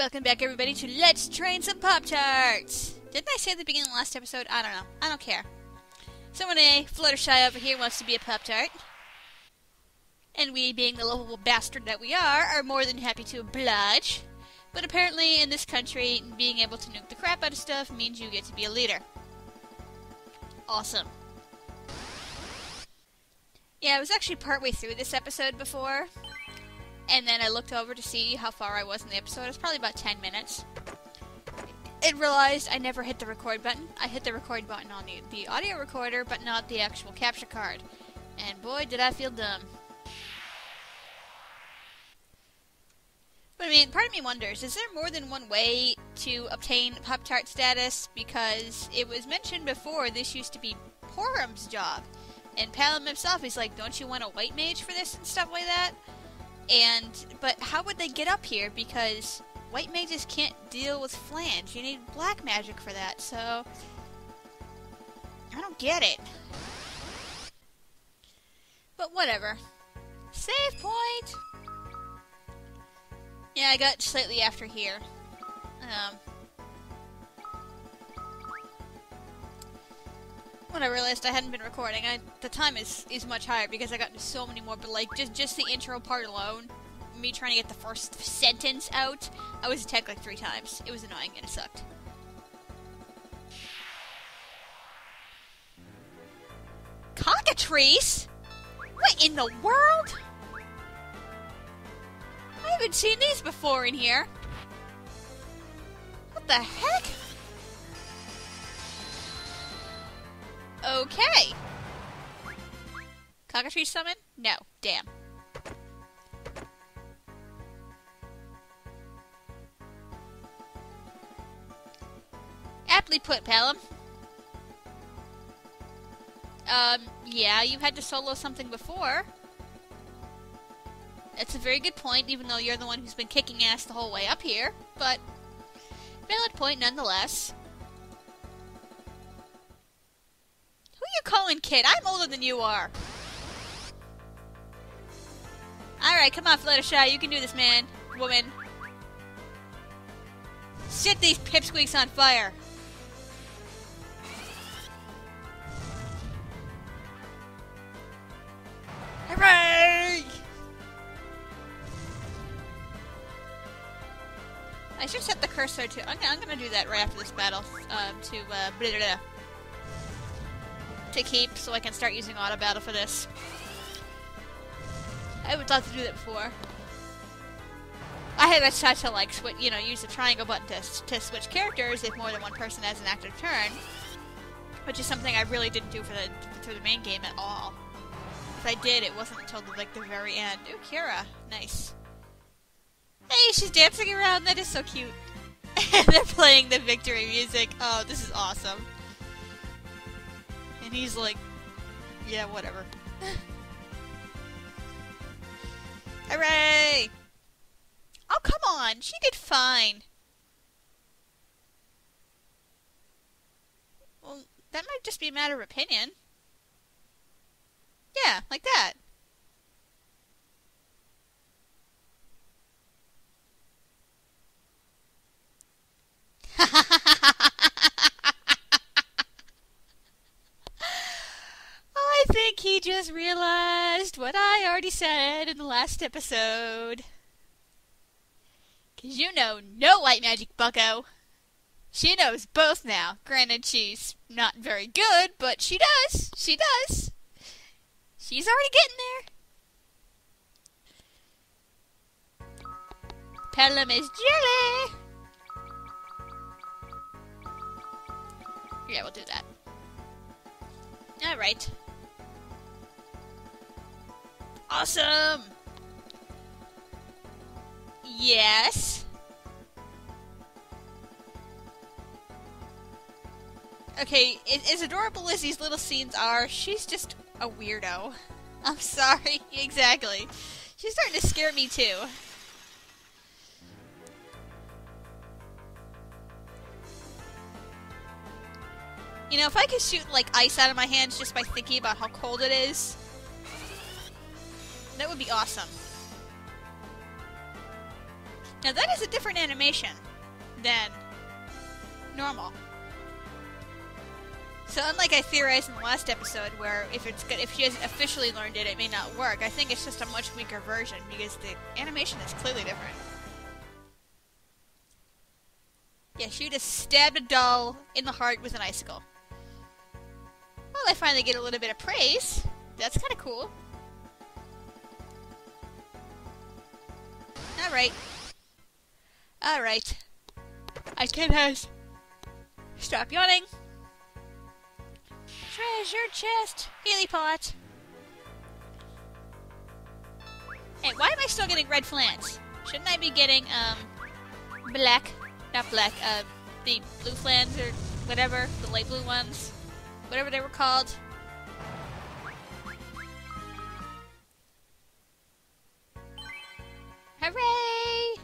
Welcome back, everybody, to Let's Train Some Pop-Tarts! Didn't I say at the beginning of the last episode? I don't know. I don't care. Someone Fluttershy over here wants to be a Pop-Tart. And we, being the lovable bastard that we are more than happy to oblige. But apparently, in this country, being able to nuke the crap out of stuff means you get to be a leader. Awesome. Yeah, I was actually partway through this episode before. And then I looked over to see how far I was in the episode. It was probably about 10 minutes. And realized I never hit the record button. I hit the record button on the audio recorder, but not the actual capture card. And boy, did I feel dumb. But I mean, part of me wonders, is there more than one way to obtain Pop-Tart status? Because it was mentioned before this used to be Palom's job. And Palom himself is like, don't you want a white mage for this and stuff like that? But how would they get up here? Because white mages can't deal with flange. You need black magic for that, so I don't get it. But whatever. Save point! Yeah, I got slightly after here. When I realized I hadn't been recording, the time is much higher because I got so many more, but like, just the intro part alone, me trying to get the first sentence out, I was attacked like 3 times. It was annoying and it sucked. Cockatrice? What in the world? I haven't seen these before in here. What the heck? Okay. Cockatrice summon? No. Damn. Aptly put, Palom. Yeah, you had to solo something before. That's a very good point, even though you're the one who's been kicking ass the whole way up here. But, valid point nonetheless. Who you calling kid? I'm older than you are. Alright, come on, Fluttershy. You can do this, man. Woman. Set these pipsqueaks on fire. Hooray! I should set the cursor to... I'm gonna do that right after this battle. To keep, so I can start using auto battle for this. I would love to do that before. I had a shot to like use the triangle button to switch characters if more than one person has an active turn, which is something I really didn't do for the main game at all. If I did, it wasn't until the very end. Ooh, Kira, nice. Hey, she's dancing around. That is so cute. They're playing the victory music. Oh, this is awesome. And he's like, yeah, whatever. Hooray! Oh, come on! She did fine. Well, that might just be a matter of opinion. Yeah, like that. I think he just realized what I already said in the last episode. 'Cause you know no white magic, bucko. She knows both now. Granted, she's not very good, but she does. She does. She's already getting there. Palom is jelly. Yeah, we'll do that. Alright. Awesome! Yes? Okay, as adorable as these little scenes are, she's just a weirdo. I'm sorry, exactly. She's starting to scare me too. You know, if I could shoot, like, ice out of my hands just by thinking about how cold it is, that would be awesome. Now that is a different animation than normal. So unlike I theorized in the last episode, where if she hasn't officially learned it, it may not work, I think it's just a much weaker version, because the animation is clearly different. Yeah, she just stabbed a doll in the heart with an icicle. Well, I finally get a little bit of praise. That's kind of cool. Alright. Alright. I can stop yawning. Treasure chest. Healy pot. Hey, why am I still getting red flans? Shouldn't I be getting, black? Not black, the blue flans or whatever. The light blue ones. Whatever they were called. Hooray!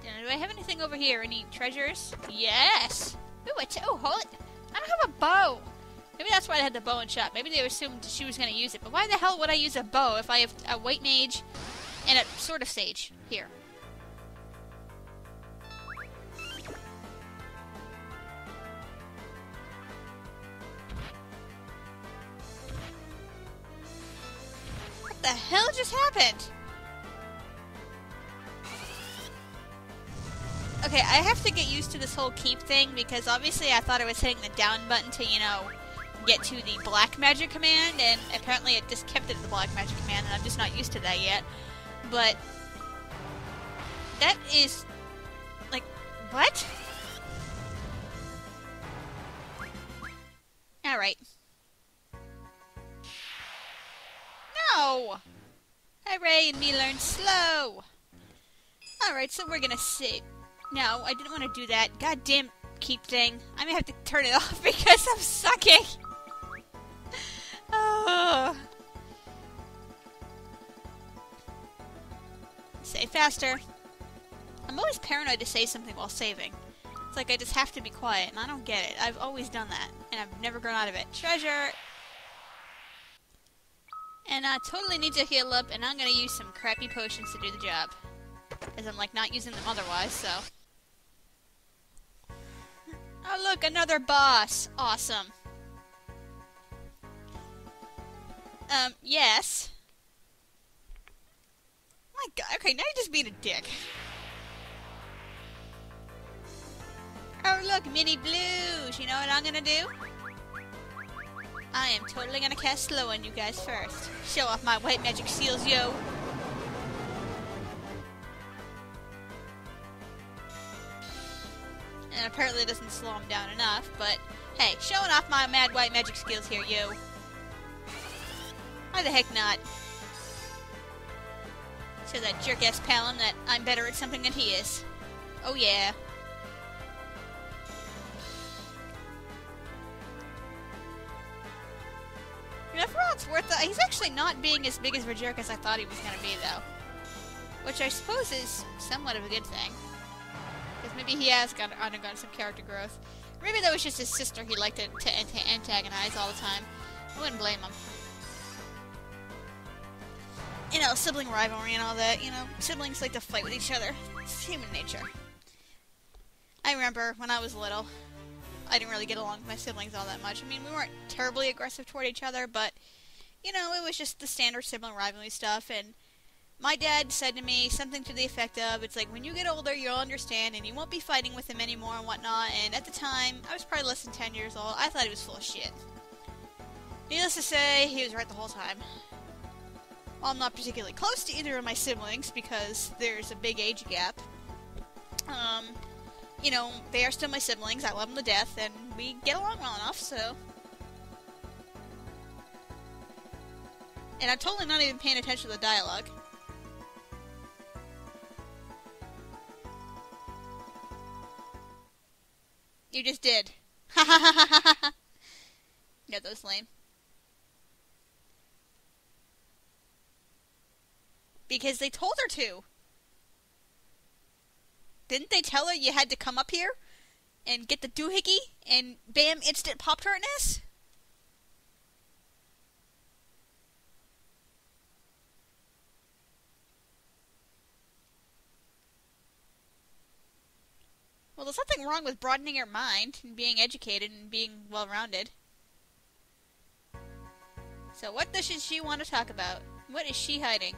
Do I have anything over here? Any treasures? Yes! Ooh, hold it! I don't have a bow! Maybe that's why I had the bow and shot. Maybe they assumed she was going to use it. But why the hell would I use a bow if I have a white mage and a sword of sage? Here. What the hell just happened? Okay, I have to get used to this whole keep thing, because obviously I thought I was hitting the down button to, you know, get to the black magic command, and apparently it just kept it at the black magic command, and I'm just not used to that yet. But that is, like, what? Alright. No! Hooray, and me learn slow! Alright, so we're gonna save. No, I didn't want to do that. Goddamn keep thing. I may have to turn it off because I'm sucking. Oh. Save faster. I'm always paranoid to say something while saving. It's like I just have to be quiet, and I don't get it. I've always done that, and I've never grown out of it. Treasure! And I totally need to heal up, and I'm gonna use some crappy potions to do the job. As I'm, like, not using them otherwise, so... Oh, look, another boss! Awesome. Yes. My god, okay, now you're just being a dick. Oh, look, mini blues! You know what I'm gonna do? I am totally gonna cast slow on you guys first. Show off my white magic seals, yo! And apparently it doesn't slow him down enough, but hey, showing off my mad white magic skills here, yo. Why the heck not? Show that jerk-ass Palom that I'm better at something than he is. Oh yeah. You know, for all it's worth, he's actually not being as big of a jerk as I thought he was going to be, though. Which I suppose is somewhat of a good thing. Because maybe he has undergone some character growth. Maybe that was just his sister he liked to antagonize all the time. I wouldn't blame him. You know, sibling rivalry and all that. You know, siblings like to fight with each other. It's human nature. I remember when I was little, I didn't really get along with my siblings all that much. I mean, we weren't terribly aggressive toward each other, but, you know, it was just the standard sibling rivalry stuff, and my dad said to me something to the effect of, it's like, when you get older, you'll understand, and you won't be fighting with him anymore and whatnot, and at the time, I was probably less than 10 years old, I thought he was full of shit. Needless to say, he was right the whole time. While I'm not particularly close to either of my siblings, because there's a big age gap, you know, they are still my siblings, I love them to death, and we get along well enough, so... And I'm totally not even paying attention to the dialogue. You just did. Ha ha ha ha ha ha! Yeah, that was lame. Because they told her to! Didn't they tell her you had to come up here and get the doohickey and bam, instant Pop-Tartness? there's nothing wrong with broadening your mind and being educated and being well-rounded. So what does she want to talk about? What is she hiding?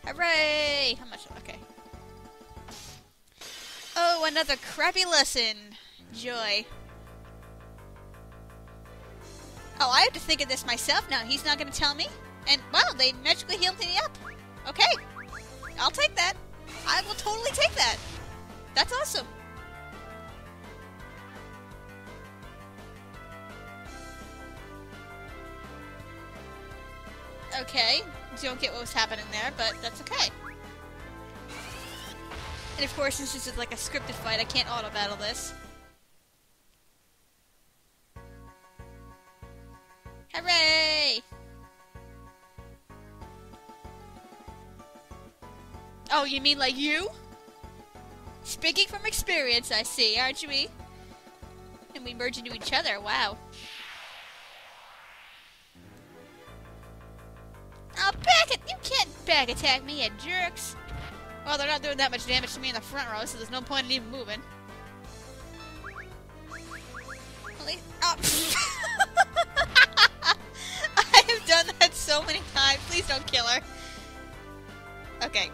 Hooray! How much? Okay. Oh, another crappy lesson. Joy. Oh, I have to think of this myself now. He's not going to tell me? And, wow, they magically healed me up. Okay. I'll take that. I will totally take that. That's awesome. Okay. Don't get what was happening there, but that's okay. And of course, this is like a scripted fight. I can't auto-battle this. Hooray! Oh, you mean like you? Speaking from experience, I see, aren't you? And we merge into each other, wow. Oh, back it! You can't back attack me, you jerks! Well, they're not doing that much damage to me in the front row, so there's no point in even moving. Oh. I have done that so many times. Please don't kill her. Okay.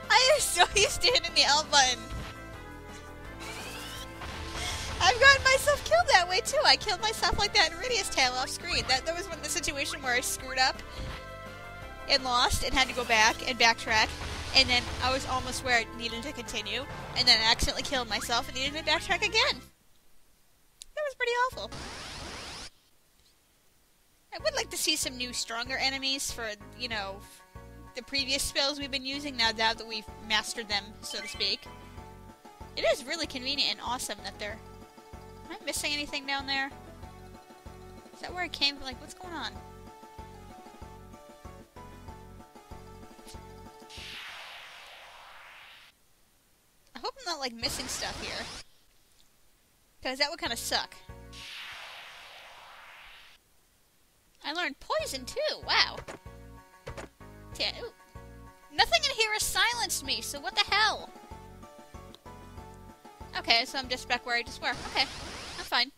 I am so used to hitting the L button. I've gotten myself killed that way too. I killed myself like that in Iridia's Tail off screen. That was the situation where I screwed up and lost and had to go back and backtrack. And then I was almost where I needed to continue. And then I accidentally killed myself and needed to backtrack again. That was pretty awful. I would like to see some new, stronger enemies for, you know, the previous spells we've been using now that we've mastered them, so to speak. It is really convenient and awesome that they're... Am I missing anything down there? Is that where I came from? Like, what's going on? I hope I'm not, like, missing stuff here. Because that would kind of suck. I learned poison, too. Wow. Yeah, ooh. Nothing in here has silenced me, so what the hell? Okay, so I'm just back where I just were. Okay, I'm fine.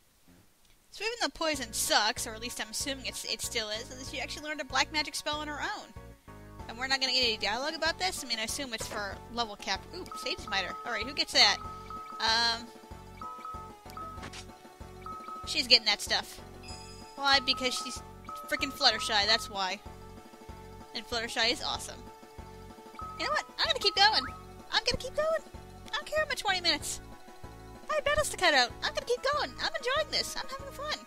So even though poison sucks, or at least I'm assuming it still is, she actually learned a black magic spell on her own. And we're not going to get any dialogue about this? I mean, I assume it's for level cap. Ooh, Sage Smiter. Alright, who gets that? She's getting that stuff. Why? Because she's freaking Fluttershy, that's why. And Fluttershy is awesome. You know what? I'm gonna keep going. I'm gonna keep going. I don't care about 20 minutes. I have battles to cut out. I'm gonna keep going. I'm enjoying this. I'm having fun.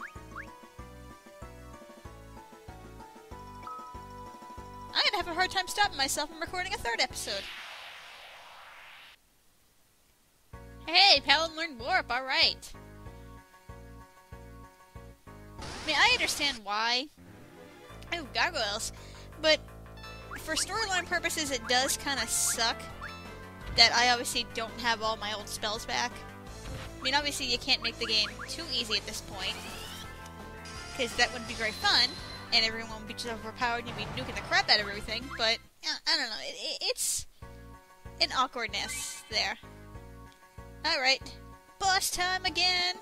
I'm gonna have a hard time stopping myself from recording a third episode. Hey, Palom learned Warp, alright. I mean, I understand why. Oh, gargoyles. But for storyline purposes, it does kind of suck that I obviously don't have all my old spells back. I mean, obviously you can't make the game too easy at this point, because that wouldn't be very fun, and everyone would be just overpowered and you'd be nuking the crap out of everything, but, I don't know, it's an awkwardness there. Alright, boss time again!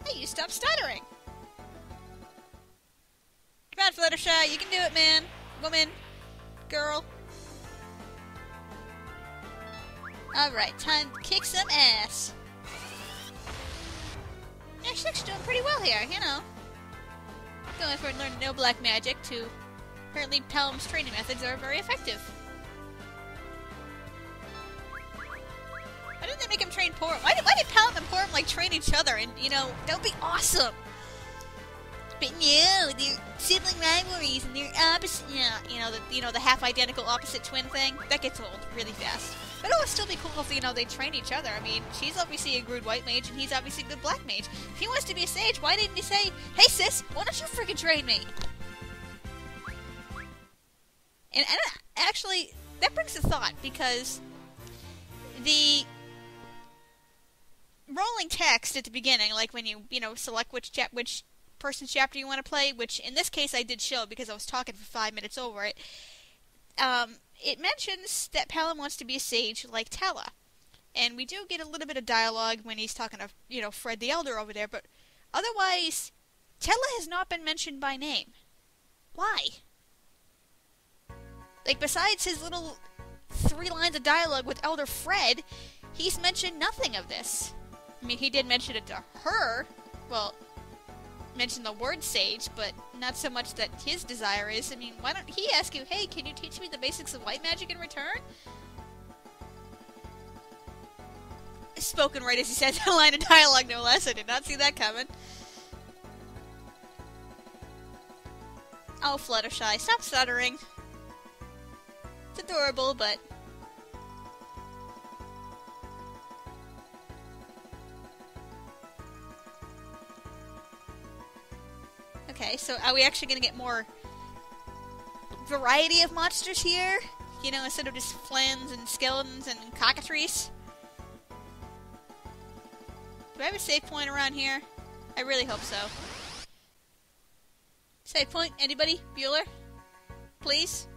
Hey, you stop stuttering! Come on, Fluttershy, you can do it, man! Woman! Girl! Alright, time to kick some ass! Yeah, she's actually doing pretty well here, you know. Going from learning no black magic to apparently Palom's training methods are very effective. Why didn't they make him train Porom? Why did Palom and Porom like train each other? And you know that would be awesome. But no, they're sibling rivalries and they're opposite. You know the half identical opposite twin thing. That gets old really fast. But it would still be cool if they train each other. I mean, she's obviously a good white mage and he's obviously a good black mage. If he wants to be a sage, why didn't he say, "Hey sis, why don't you freaking train me?" And actually, that brings a thought because the rolling text at the beginning, like when you select which person's chapter you want to play, which in this case I did show because I was talking for 5 minutes over it, it mentions that Palom wants to be a sage like Tella. And we do get a little bit of dialogue when he's talking to, you know, Fred the Elder over there, but otherwise, Tella has not been mentioned by name. Why? Like, besides his little 3 lines of dialogue with Elder Fred, he's mentioned nothing of this. I mean, he did mention it to her. Well, mention the word sage, but not so much that his desire is. I mean, why don't he ask you, hey, can you teach me the basics of white magic in return? Spoken right as he said that line of dialogue, no less. I did not see that coming. Oh, Fluttershy, stop stuttering. It's adorable, but... Okay, so are we actually going to get more variety of monsters here? You know, instead of just flans and skeletons and cockatrices? Do I have a save point around here? I really hope so. Save point? Anybody? Bueller? Please?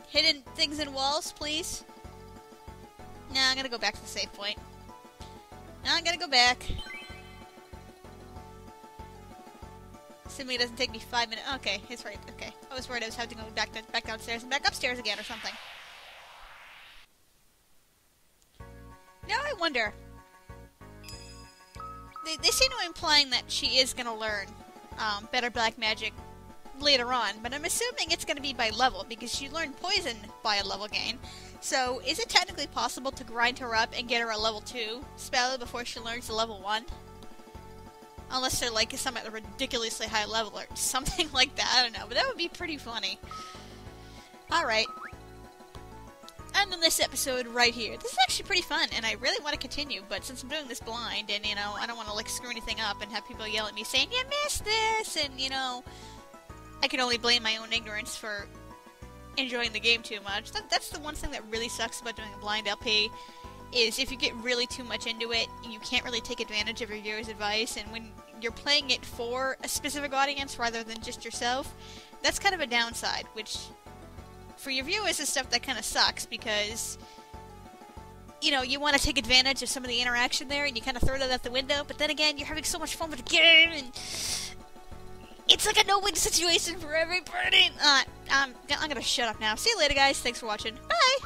Hidden things in walls, please? No, I'm gonna go back to the save point. No, I'm gonna go back. Assuming it doesn't take me 5 minutes. Okay, it's right. Okay. I was worried I was having to go back downstairs and back upstairs again or something. Now I wonder. They seem to be implying that she is going to learn better black magic later on, but I'm assuming it's going to be by level, because she learned poison by a level gain. So, is it technically possible to grind her up and get her a level 2 spell before she learns the level 1? Unless they're like some at a ridiculously high level or something like that, I don't know, but that would be pretty funny. Alright. And then this episode right here. This is actually pretty fun, and I really want to continue, but since I'm doing this blind, and, you know, I don't want to, like, screw anything up and have people yell at me saying, you missed this, and, you know, I can only blame my own ignorance for enjoying the game too much. That's the one thing that really sucks about doing a blind LP, is if you get really too much into it, you can't really take advantage of your viewer's advice, and when you're playing it for a specific audience rather than just yourself, that's kind of a downside, which... for your viewers is stuff that kind of sucks, because, you know, you want to take advantage of some of the interaction there, and you kind of throw that out the window, but then again, you're having so much fun with the game, and it's like a no-win situation for everybody. I'm gonna shut up now. See you later, guys. Thanks for watching. Bye!